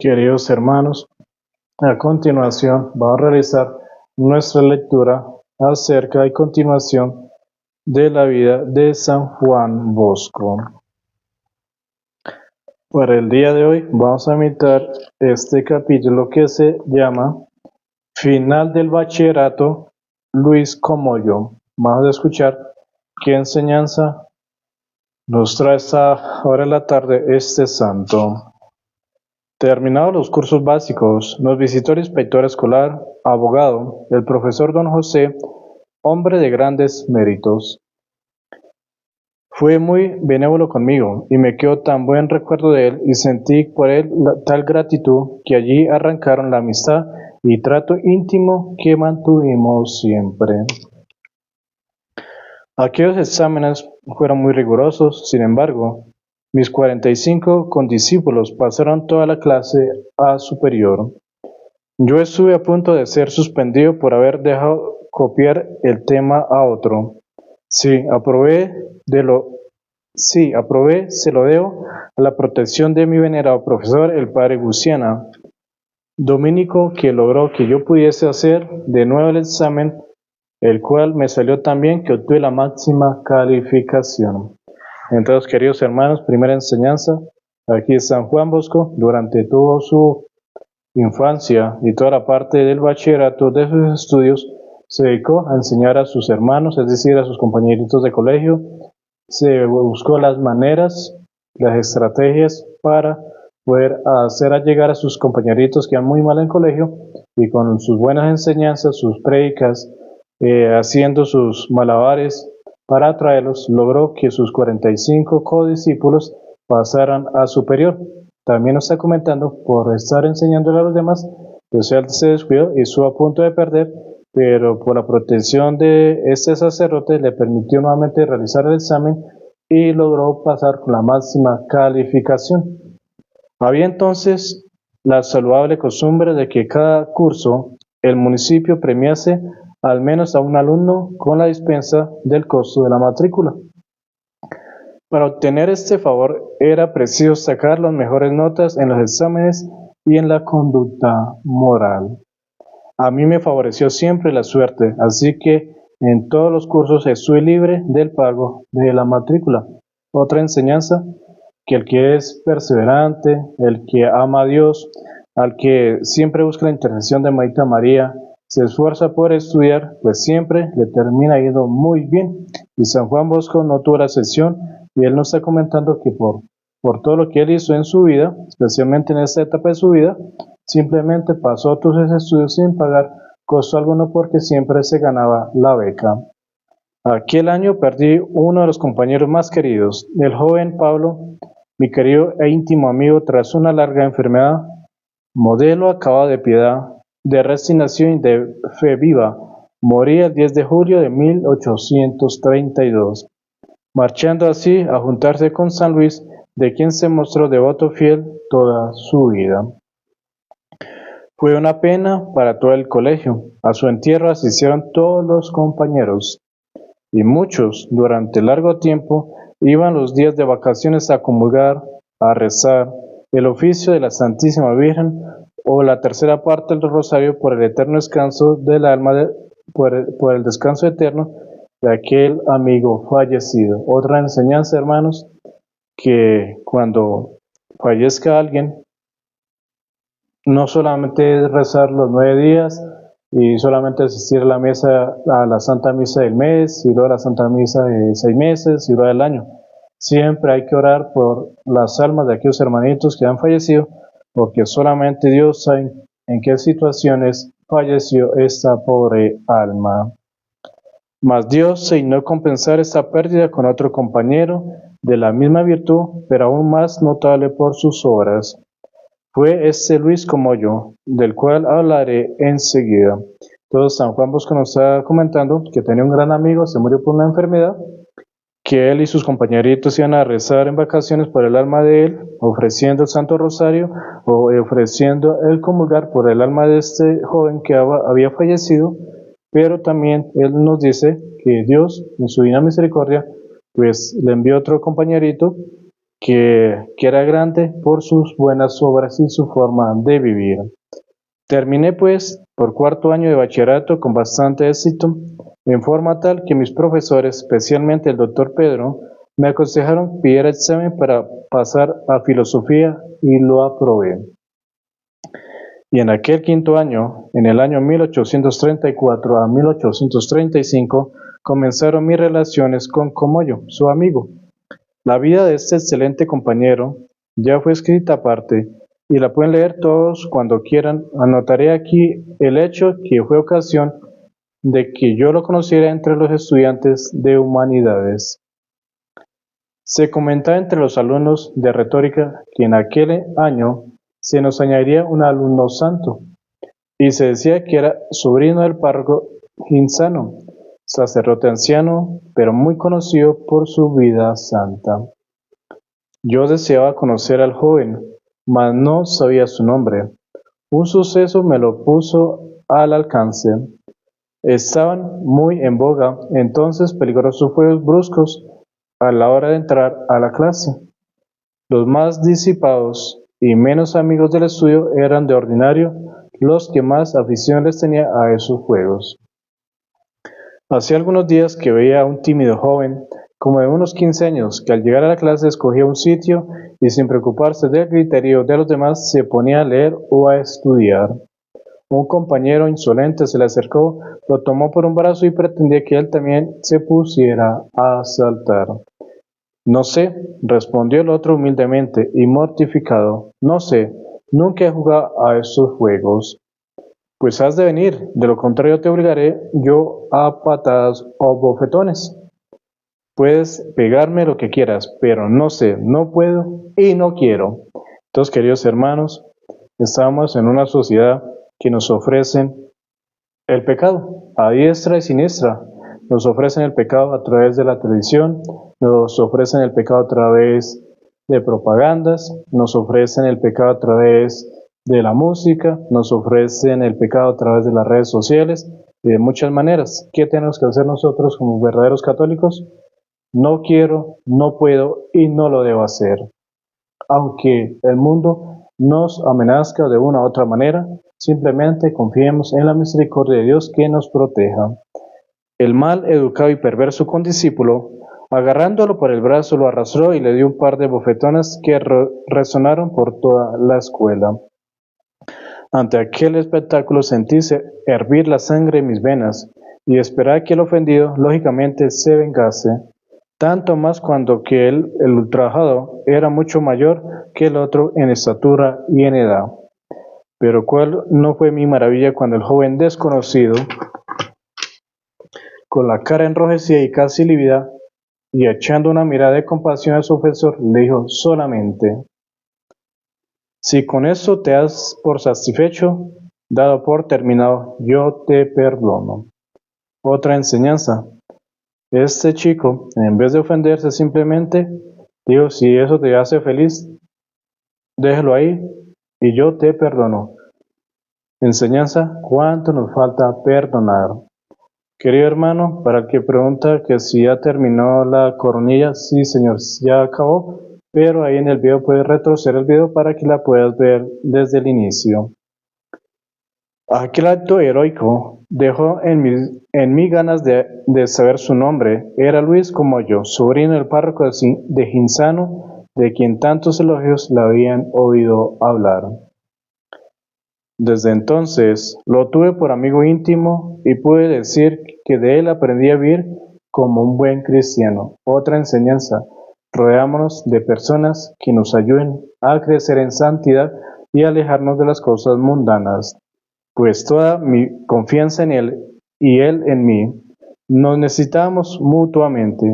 Queridos hermanos, a continuación vamos a realizar nuestra lectura acerca y continuación de la vida de San Juan Bosco. Para el día de hoy vamos a imitar este capítulo que se llama Final del Bachillerato, Luis Comoyo. Vamos a escuchar qué enseñanza nos trae esta hora de la tarde este santo. Terminados los cursos básicos, nos visitó el inspector escolar, abogado, el profesor don José, hombre de grandes méritos. Fue muy benévolo conmigo y me quedó tan buen recuerdo de él y sentí por él tal gratitud que allí arrancaron la amistad y trato íntimo que mantuvimos siempre. Aquellos exámenes fueron muy rigurosos, sin embargo, mis 45 condiscípulos pasaron toda la clase a superior. Yo estuve a punto de ser suspendido por haber dejado copiar el tema a otro. Sí, aprobé, se lo debo a la protección de mi venerado profesor, el padre Guciana, dominico, que logró que yo pudiese hacer de nuevo el examen, el cual me salió tan bien que obtuve la máxima calificación. Entonces, queridos hermanos, primera enseñanza, aquí San Juan Bosco, durante toda su infancia y toda la parte del bachillerato de sus estudios, se dedicó a enseñar a sus hermanos, es decir, a sus compañeritos de colegio. Se buscó las maneras, las estrategias para poder hacer llegar a sus compañeritos que iban muy mal en colegio y con sus buenas enseñanzas, sus prédicas, haciendo sus malabares para atraerlos, logró que sus 45 codiscípulos pasaran a superior. También nos está comentando, por estar enseñándole a los demás, pues él se descuidó y estuvo a punto de perder, pero por la protección de este sacerdote le permitió nuevamente realizar el examen y logró pasar con la máxima calificación. Había entonces la saludable costumbre de que cada curso el municipio premiase al menos a un alumno con la dispensa del costo de la matrícula. Para obtener este favor era preciso sacar las mejores notas en los exámenes y en la conducta moral. A mí me favoreció siempre la suerte, así que en todos los cursos estuve libre del pago de la matrícula. Otra enseñanza, que el que es perseverante, el que ama a Dios, al que siempre busca la intercesión de Maita María, se esfuerza por estudiar, pues siempre le termina yendo muy bien. Y San Juan Bosco no tuvo la excepción, y él nos está comentando que por todo lo que él hizo en su vida, especialmente en esta etapa de su vida, simplemente pasó todos esos estudios sin pagar costo alguno porque siempre se ganaba la beca. Aquel año perdí uno de los compañeros más queridos, el joven Pablo, mi querido e íntimo amigo, tras una larga enfermedad, modelo acabado de piedad, de resignación y de fe viva. Moría el 10 de julio de 1832, marchando así a juntarse con San Luis, de quien se mostró devoto fiel toda su vida. Fue una pena para todo el colegio. A su entierro asistieron todos los compañeros, y muchos, durante largo tiempo, iban los días de vacaciones a comulgar, a rezar el oficio de la Santísima Virgen o la tercera parte del rosario por el eterno descanso del alma, por el descanso eterno de aquel amigo fallecido. Otra enseñanza, hermanos, que cuando fallezca alguien, no solamente es rezar los 9 días y solamente asistir a la misa, a la Santa Misa del mes, y luego a la Santa Misa de 6 meses, y luego del año. Siempre hay que orar por las almas de aquellos hermanitos que han fallecido, porque solamente Dios sabe en qué situaciones falleció esta pobre alma. Mas Dios se dignó compensar esta pérdida con otro compañero de la misma virtud, pero aún más notable por sus obras. Fue este Luis Comoyo, del cual hablaré enseguida. Entonces San Juan Bosco nos está comentando que tenía un gran amigo, se murió por una enfermedad, que él y sus compañeritos iban a rezar en vacaciones por el alma de él, ofreciendo el Santo Rosario o ofreciendo el comulgar por el alma de este joven que había fallecido, pero también él nos dice que Dios, en su divina misericordia, pues le envió otro compañerito que era grande por sus buenas obras y su forma de vivir. Terminé pues por cuarto año de bachillerato con bastante éxito, en forma tal que mis profesores, especialmente el doctor Pedro, me aconsejaron que pidiera examen para pasar a filosofía y lo aprobé. Y en aquel quinto año, en el año 1834 a 1835, comenzaron mis relaciones con Comoyo, su amigo. La vida de este excelente compañero ya fue escrita aparte y la pueden leer todos cuando quieran. Anotaré aquí el hecho que fue ocasión de que yo lo conociera entre los estudiantes de humanidades. Se comentaba entre los alumnos de retórica que en aquel año se nos añadiría un alumno santo, y se decía que era sobrino del párroco Ginsano, sacerdote anciano, pero muy conocido por su vida santa. Yo deseaba conocer al joven, mas no sabía su nombre. Un suceso me lo puso al alcance. Estaban muy en boga entonces peligrosos juegos bruscos a la hora de entrar a la clase. Los más disipados y menos amigos del estudio eran de ordinario los que más afición les tenía a esos juegos. Hacía algunos días que veía a un tímido joven, como de unos 15 años, que al llegar a la clase escogía un sitio y sin preocuparse del criterio de los demás se ponía a leer o a estudiar. Un compañero insolente se le acercó, lo tomó por un brazo y pretendía que él también se pusiera a saltar. No sé, respondió el otro humildemente y mortificado. No sé, nunca he jugado a esos juegos. Pues has de venir, de lo contrario te obligaré yo a patadas o bofetones. Puedes pegarme lo que quieras, pero no sé, no puedo y no quiero. Entonces, queridos hermanos, estamos en una sociedad que nos ofrecen el pecado a diestra y siniestra. Nos ofrecen el pecado a través de la televisión, nos ofrecen el pecado a través de propagandas, nos ofrecen el pecado a través de la música, nos ofrecen el pecado a través de las redes sociales y de muchas maneras. ¿Qué tenemos que hacer nosotros como verdaderos católicos? No quiero, no puedo y no lo debo hacer. Aunque el mundo nos amenazca de una u otra manera, simplemente confiemos en la misericordia de Dios que nos proteja. El mal educado y perverso condiscípulo, agarrándolo por el brazo, lo arrastró y le dio un par de bofetones que resonaron por toda la escuela. Ante aquel espectáculo sentíse hervir la sangre en mis venas y esperar que el ofendido lógicamente se vengase, tanto más cuando que el ultrajado era mucho mayor que el otro en estatura y en edad. Pero cuál no fue mi maravilla cuando el joven desconocido, con la cara enrojecida y casi lívida, y echando una mirada de compasión a su ofensor, le dijo solamente: si con eso te das por satisfecho, dado por terminado, yo te perdono. Otra enseñanza. Este chico, en vez de ofenderse, simplemente dijo: si eso te hace feliz, déjalo ahí y yo te perdono. Enseñanza: ¿cuánto nos falta perdonar? Querido hermano, para el que pregunta que si ya terminó la coronilla, sí señor, ya acabó, pero ahí en el video puedes retroceder el video para que la puedas ver desde el inicio. Aquel acto heroico dejó en mí ganas de saber su nombre. Era Luis Comoyo, sobrino del párroco de Ginsano, de quien tantos elogios le habían oído hablar. Desde entonces lo tuve por amigo íntimo y pude decir que de él aprendí a vivir como un buen cristiano. Otra enseñanza: rodeámonos de personas que nos ayuden a crecer en santidad y alejarnos de las cosas mundanas, pues toda mi confianza en él y él en mí. Nos necesitamos mutuamente.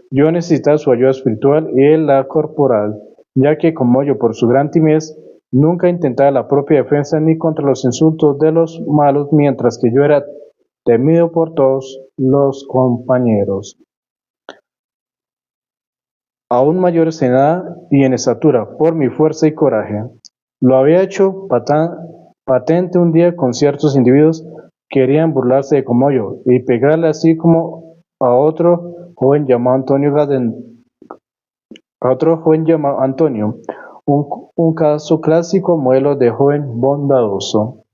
Yo necesitaba su ayuda espiritual y él la corporal, ya que como yo por su gran timidez nunca intentaba la propia defensa ni contra los insultos de los malos, mientras que yo era temido por todos los compañeros. Aún mayores en edad y en estatura, por mi fuerza y coraje. Lo había hecho patente un día con ciertos individuos que querían burlarse de Comoyo y pegarle así como a otro joven llamado Antonio a otro joven llamado Antonio, un caso clásico modelo de joven bondadoso.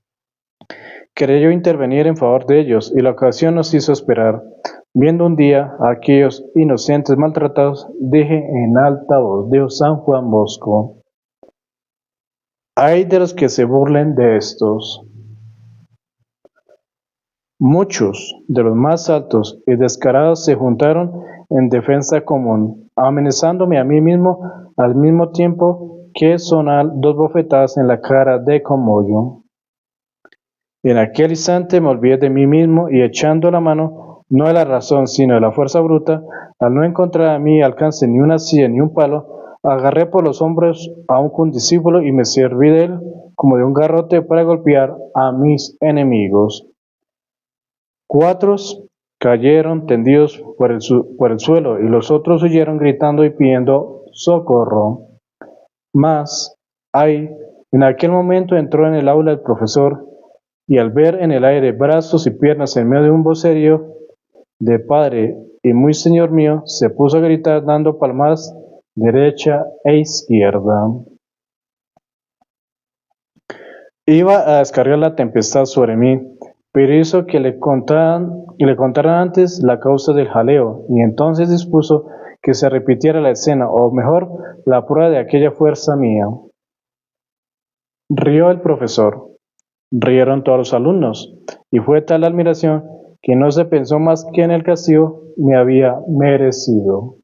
Creyó intervenir en favor de ellos y la ocasión nos hizo esperar. Viendo un día a aquellos inocentes maltratados, dije en alta voz, dijo San Juan Bosco: ay de los que se burlen de estos. Muchos de los más altos y descarados se juntaron en defensa común, amenazándome a mí mismo al mismo tiempo que sonar dos bofetadas en la cara de Comoyo. En aquel instante me olvidé de mí mismo y echando la mano, no de la razón sino de la fuerza bruta, al no encontrar a mi alcance ni una silla ni un palo, agarré por los hombros a un condiscípulo y me serví de él como de un garrote para golpear a mis enemigos. Cuatro cayeron tendidos por el suelo y los otros huyeron gritando y pidiendo socorro. Mas, ay, en aquel momento entró en el aula el profesor y al ver en el aire brazos y piernas en medio de un vocerío de padre y muy señor mío, se puso a gritar dando palmadas derecha e izquierda. Iba a descargar la tempestad sobre mí, pero hizo que le contaran antes la causa del jaleo, y entonces dispuso que se repitiera la escena, o mejor, la prueba de aquella fuerza mía. Rió el profesor, rieron todos los alumnos, y fue tal la admiración que no se pensó más que en el castigo me había merecido.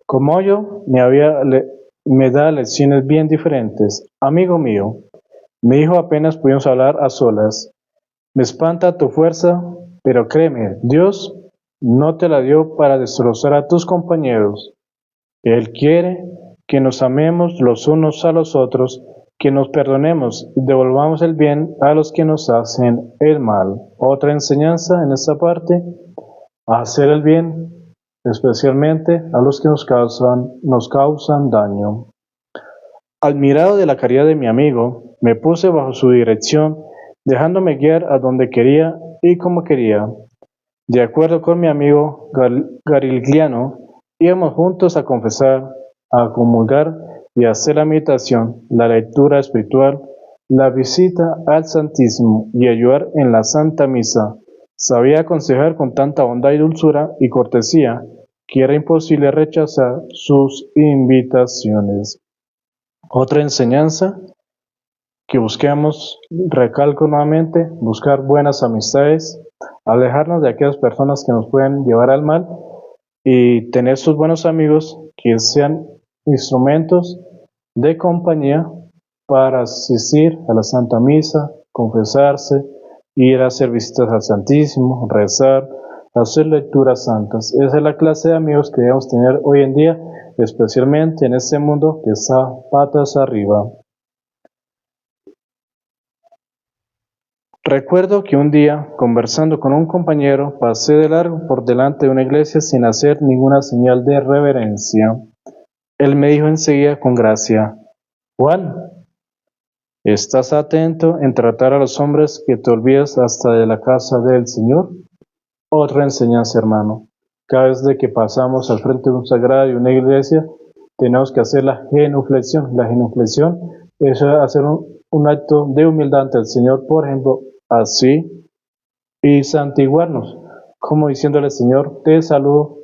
Como yo, me da lecciones bien diferentes. Amigo mío, me dijo apenas pudimos hablar a solas, me espanta tu fuerza, pero créeme, Dios no te la dio para destrozar a tus compañeros. Él quiere que nos amemos los unos a los otros, que nos perdonemos y devolvamos el bien a los que nos hacen el mal. Otra enseñanza en esta parte: a hacer el bien, especialmente a los que nos causan daño. Admirado de la caridad de mi amigo, me puse bajo su dirección, dejándome guiar a donde quería y como quería. De acuerdo con mi amigo Garigliano, íbamos juntos a confesar, a comulgar y a hacer la meditación, la lectura espiritual, la visita al Santísimo y ayudar en la Santa Misa. Sabía aconsejar con tanta bondad y dulzura y cortesía que era imposible rechazar sus invitaciones. Otra enseñanza que busquemos, recalco nuevamente, buscar buenas amistades, alejarnos de aquellas personas que nos pueden llevar al mal y tener sus buenos amigos que sean instrumentos de compañía para asistir a la Santa Misa, confesarse, ir a hacer visitas al Santísimo, rezar, hacer lecturas santas. Esa es la clase de amigos que debemos tener hoy en día, especialmente en este mundo que está patas arriba. Recuerdo que un día, conversando con un compañero, pasé de largo por delante de una iglesia sin hacer ninguna señal de reverencia. Él me dijo enseguida con gracia: Juan, ¿estás atento en tratar a los hombres que te olvidas hasta de la casa del Señor? Otra enseñanza, hermano. Cada vez de que pasamos al frente de un sagrario y una iglesia, tenemos que hacer la genuflexión. La genuflexión es hacer un acto de humildad ante el Señor, por ejemplo, así, y santiguarnos, como diciéndole: Señor, te saludo,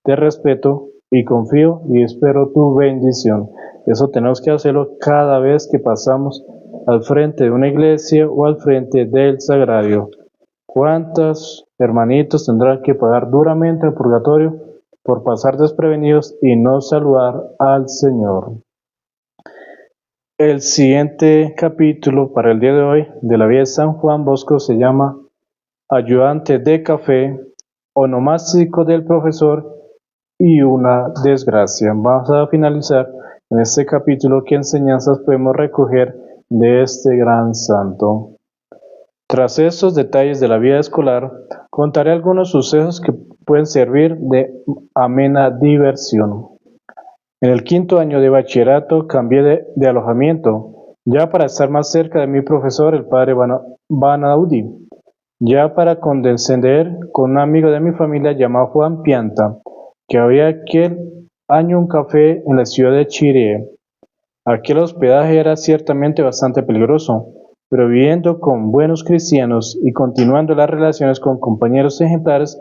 te respeto y confío y espero tu bendición. Eso tenemos que hacerlo cada vez que pasamos al frente de una iglesia o al frente del sagrario. ¿Cuántos hermanitos tendrán que pagar duramente el purgatorio por pasar desprevenidos y no saludar al Señor? El siguiente capítulo para el día de hoy de la vida de San Juan Bosco se llama Ayudante de café, onomástico del profesor y una desgracia. Vamos a finalizar en este capítulo qué enseñanzas podemos recoger de este gran santo. Tras estos detalles de la vida escolar, contaré algunos sucesos que pueden servir de amena diversión. En el quinto año de bachillerato cambié de alojamiento, ya para estar más cerca de mi profesor, el padre Banaudi, ya para condescender con un amigo de mi familia llamado Juan Pianta, que había año un café en la ciudad de Chirié. Aquel hospedaje era ciertamente bastante peligroso, pero viviendo con buenos cristianos y continuando las relaciones con compañeros ejemplares,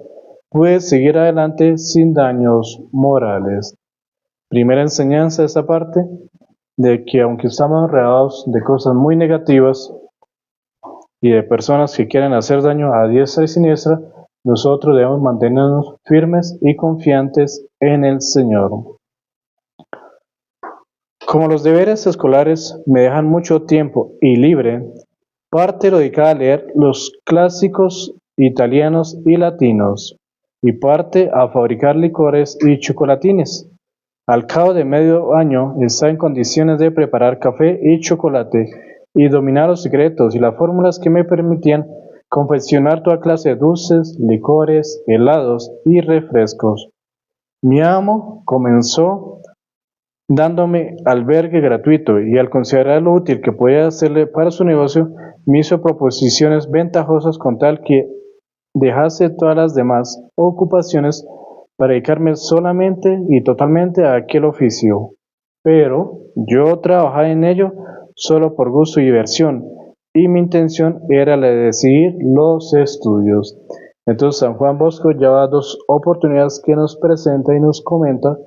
pude seguir adelante sin daños morales. Primera enseñanza de esta parte, de que aunque estamos rodeados de cosas muy negativas y de personas que quieren hacer daño a diestra y siniestra, nosotros debemos mantenernos firmes y confiantes en el Señor. Como los deberes escolares me dejan mucho tiempo y libre, parte lo dedicaba a leer los clásicos italianos y latinos, y parte a fabricar licores y chocolatines. Al cabo de medio año estaba en condiciones de preparar café y chocolate y dominar los secretos y las fórmulas que me permitían confeccionar toda clase de dulces, licores, helados y refrescos. Mi amo comenzó dándome albergue gratuito y al considerar lo útil que podía hacerle para su negocio, me hizo proposiciones ventajosas con tal que dejase todas las demás ocupaciones para dedicarme solamente y totalmente a aquel oficio. Pero yo trabajaba en ello solo por gusto y diversión, y mi intención era la de seguir los estudios. Entonces San Juan Bosco lleva dos oportunidades que nos presenta y nos comenta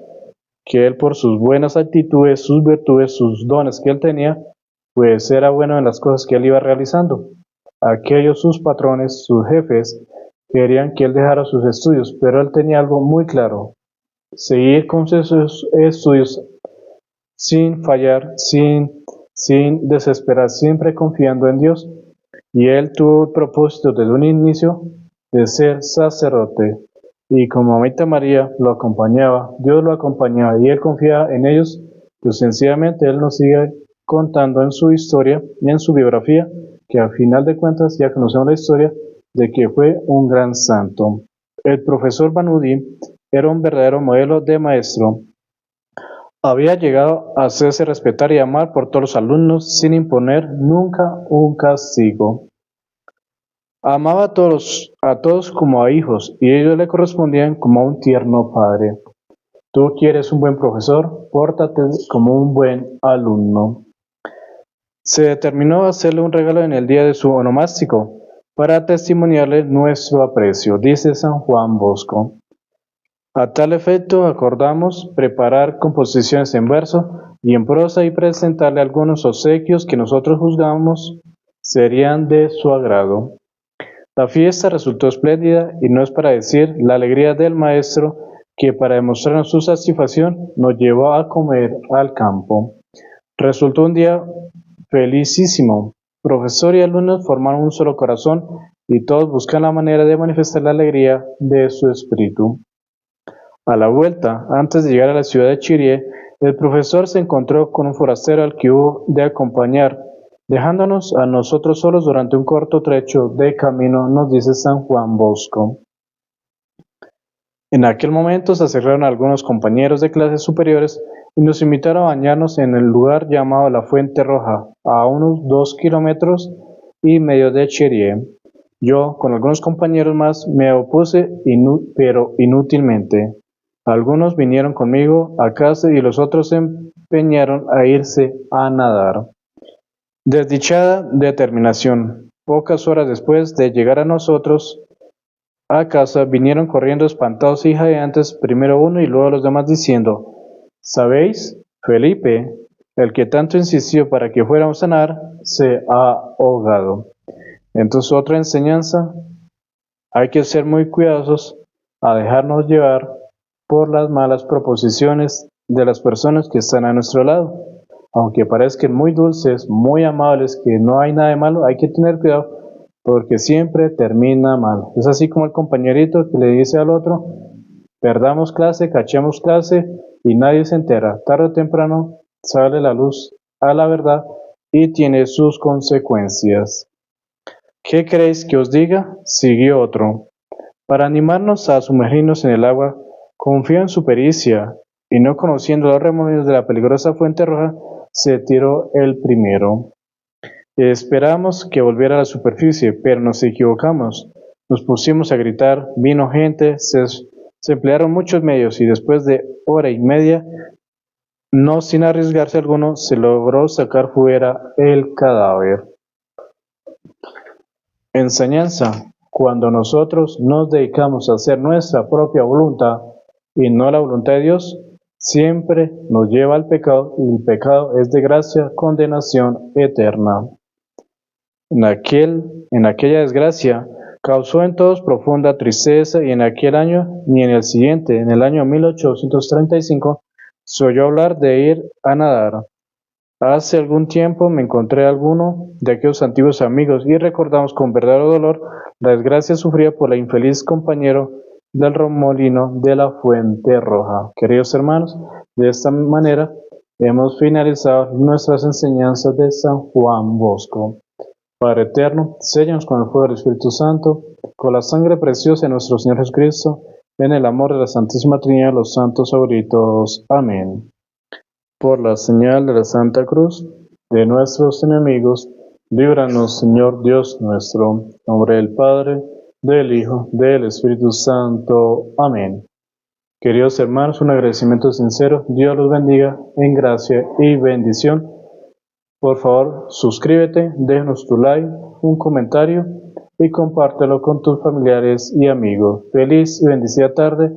que él por sus buenas actitudes, sus virtudes, sus dones que él tenía, pues era bueno en las cosas que él iba realizando. Aquellos sus patrones, sus jefes, querían que él dejara sus estudios, pero él tenía algo muy claro: seguir con sus estudios sin fallar, sin desesperar, siempre confiando en Dios. Y él tuvo el propósito desde un inicio de ser sacerdote. Y como mamita María lo acompañaba, Dios lo acompañaba y él confiaba en ellos, pues sencillamente él nos sigue contando en su historia y en su biografía, que al final de cuentas ya conocemos la historia de que fue un gran santo. El profesor Vanudi era un verdadero modelo de maestro. Había llegado a hacerse respetar y amar por todos los alumnos sin imponer nunca un castigo. Amaba a todos como a hijos, y ellos le correspondían como a un tierno padre. Tú quieres un buen profesor, pórtate como un buen alumno. Se determinó hacerle un regalo en el día de su onomástico, para testimoniarle nuestro aprecio, dice San Juan Bosco. A tal efecto acordamos preparar composiciones en verso y en prosa y presentarle algunos obsequios que nosotros juzgamos serían de su agrado. La fiesta resultó espléndida y no es para decir la alegría del maestro que para demostrarnos su satisfacción nos llevó a comer al campo. Resultó un día felicísimo. Profesor y alumnos formaron un solo corazón y todos buscan la manera de manifestar la alegría de su espíritu. A la vuelta, antes de llegar a la ciudad de Chirié, el profesor se encontró con un forastero al que hubo de acompañar, dejándonos a nosotros solos durante un corto trecho de camino, nos dice San Juan Bosco. En aquel momento se acercaron algunos compañeros de clases superiores y nos invitaron a bañarnos en el lugar llamado la Fuente Roja, a unos 2,5 kilómetros de Chirié. Yo, con algunos compañeros más, me opuse, pero inútilmente. Algunos vinieron conmigo a casa y los otros se empeñaron a irse a nadar. Desdichada determinación. Pocas horas después de llegar a nosotros a casa, vinieron corriendo espantados y jadeantes, primero uno y luego los demás, diciendo: ¿Sabéis? Felipe, el que tanto insistió para que fuéramos a nadar, se ha ahogado. Entonces, otra enseñanza: hay que ser muy cuidadosos a dejarnos llevar por las malas proposiciones de las personas que están a nuestro lado. Aunque parezcan muy dulces, muy amables, que no hay nada de malo, hay que tener cuidado porque siempre termina mal. Es así como el compañerito que le dice al otro: perdamos clase, cachemos clase y nadie se entera. Tarde o temprano sale la luz a la verdad y tiene sus consecuencias. ¿Qué queréis que os diga? Siguió otro. Para animarnos a sumergirnos en el agua, confió en su pericia, y no conociendo los remolinos de la peligrosa Fuente Roja, se tiró el primero. Esperamos que volviera a la superficie, pero nos equivocamos. Nos pusimos a gritar, vino gente, se Se emplearon muchos medios y después de hora y media, no sin arriesgarse alguno, se logró sacar fuera el cadáver. Enseñanza: cuando nosotros nos dedicamos a hacer nuestra propia voluntad y no la voluntad de Dios, siempre nos lleva al pecado y el pecado es de gracia, condenación eterna. En aquella desgracia causó en todos profunda tristeza y en aquel año ni en el siguiente, en el año 1835, se oyó hablar de ir a nadar. Hace algún tiempo me encontré a alguno de aquellos antiguos amigos y recordamos con verdadero dolor la desgracia sufrida por la infeliz compañero del remolino de la Fuente Roja. Queridos hermanos, de esta manera hemos finalizado nuestras enseñanzas de San Juan Bosco. Padre eterno, séllanos con el fuego del Espíritu Santo, con la sangre preciosa de nuestro Señor Jesucristo, en el amor de la Santísima Trinidad de los santos favoritos. Amén. Por la señal de la Santa Cruz de nuestros enemigos, líbranos, Señor Dios nuestro, en nombre del Padre, del Hijo, del Espíritu Santo. Amén. Queridos hermanos, un agradecimiento sincero. Dios los bendiga en gracia y bendición. Por favor, suscríbete, déjanos tu like, un comentario y compártelo con tus familiares y amigos. Feliz y bendecida tarde.